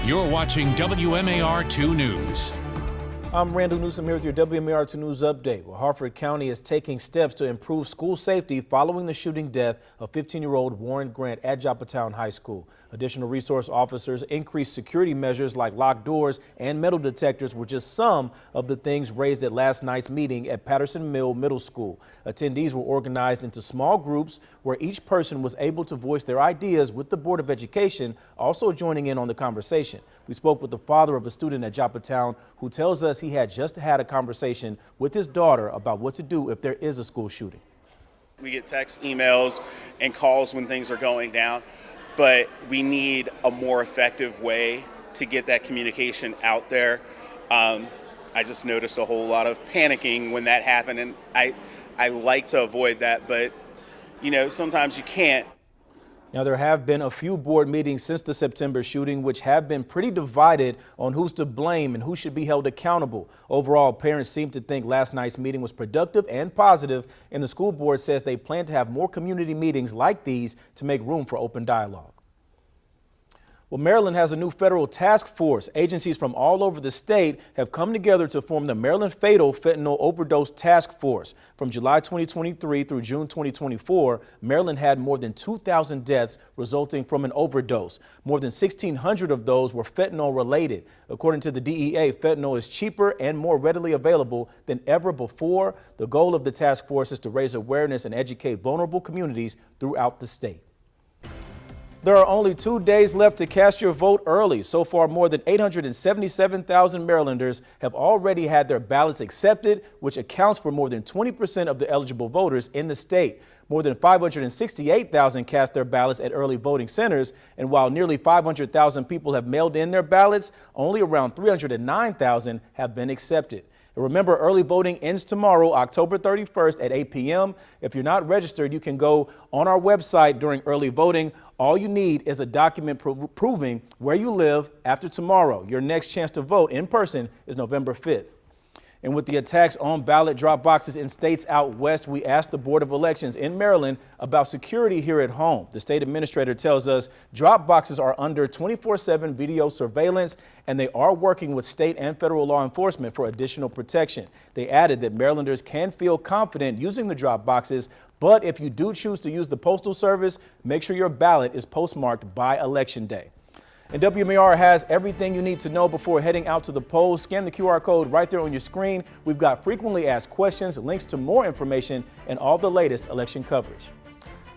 You're watching WMAR2 News. I'm Randall Newsom here with your WMAR2 News update. Well, Harford County is taking steps to improve school safety following the shooting death of 15-year-old Warren Grant at Joppatown High School. Additional resource officers, increased security measures like locked doors and metal detectors were just some of the things raised at last night's meeting at Patterson Mill Middle School. Attendees were organized into small groups where each person was able to voice their ideas, with the Board of Education also joining in on the conversation. We spoke with the father of a student at Joppatown who tells us he had just had a conversation with his daughter about what to do if there is a school shooting. We get texts, emails, and calls when things are going down, but we need a more effective way to get that communication out there. I just noticed a whole lot of panicking when that happened, and I like to avoid that, but you know, sometimes you can't. Now, there have been a few board meetings since the September shooting, which have been pretty divided on who's to blame and who should be held accountable. Overall, parents seem to think last night's meeting was productive and positive, and the school board says they plan to have more community meetings like these to make room for open dialogue. Well, Maryland has a new federal task force. Agencies from all over the state have come together to form the Maryland Fatal Fentanyl Overdose Task Force. From July 2023 through June 2024, Maryland had more than 2,000 deaths resulting from an overdose. More than 1,600 of those were fentanyl related. According to the DEA, fentanyl is cheaper and more readily available than ever before. The goal of the task force is to raise awareness and educate vulnerable communities throughout the state. There are only 2 days left to cast your vote early. So far, more than 877,000 Marylanders have already had their ballots accepted, which accounts for more than 20% of the eligible voters in the state. More than 568,000 cast their ballots at early voting centers, and while nearly 500,000 people have mailed in their ballots, only around 309,000 have been accepted. And remember, early voting ends tomorrow, October 31st at 8 p.m. If you're not registered, you can go on our website during early voting. All you need is a document proving where you live after tomorrow. Your next chance to vote in person is November 5th. And with the attacks on ballot drop boxes in states out west, we asked the Board of Elections in Maryland about security here at home. The state administrator tells us drop boxes are under 24/7 video surveillance, and they are working with state and federal law enforcement for additional protection. They added that Marylanders can feel confident using the drop boxes, but if you do choose to use the Postal Service, make sure your ballot is postmarked by Election Day. And WMAR has everything you need to know before heading out to the polls. Scan the QR code right there on your screen. We've got frequently asked questions, links to more information, and all the latest election coverage.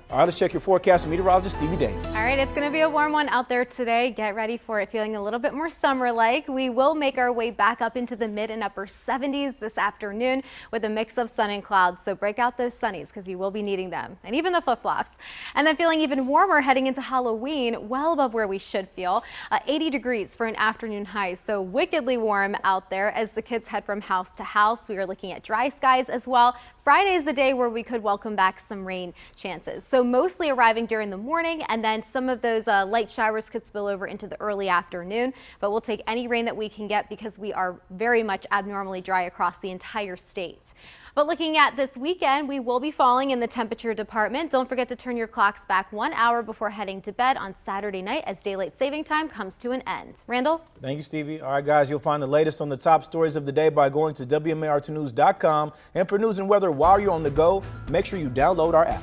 All right, let's check your forecast. Meteorologist Stevie Dames. All right, it's going to be a warm one out there today. Get ready for it, feeling a little bit more summer-like. We will make our way back up into the mid and upper 70s this afternoon with a mix of sun and clouds. So break out those sunnies because you will be needing them, and even the flip-flops. And then feeling even warmer heading into Halloween, well above where we should feel. 80 degrees for an afternoon high, so wickedly warm out there as the kids head from house to house. We are looking at dry skies as well. Friday is the day where we could welcome back some rain chances. So mostly arriving during the morning, and then some of those light showers could spill over into the early afternoon, but we'll take any rain that we can get because we are very much abnormally dry across the entire state. But looking at this weekend, we will be falling in the temperature department. Don't forget to turn your clocks back 1 hour before heading to bed on Saturday night as daylight saving time comes to an end. Randall? Thank you, Stevie. All right, guys, you'll find the latest on the top stories of the day by going to WMAR2news.com. And for news and weather while you're on the go, make sure you download our app.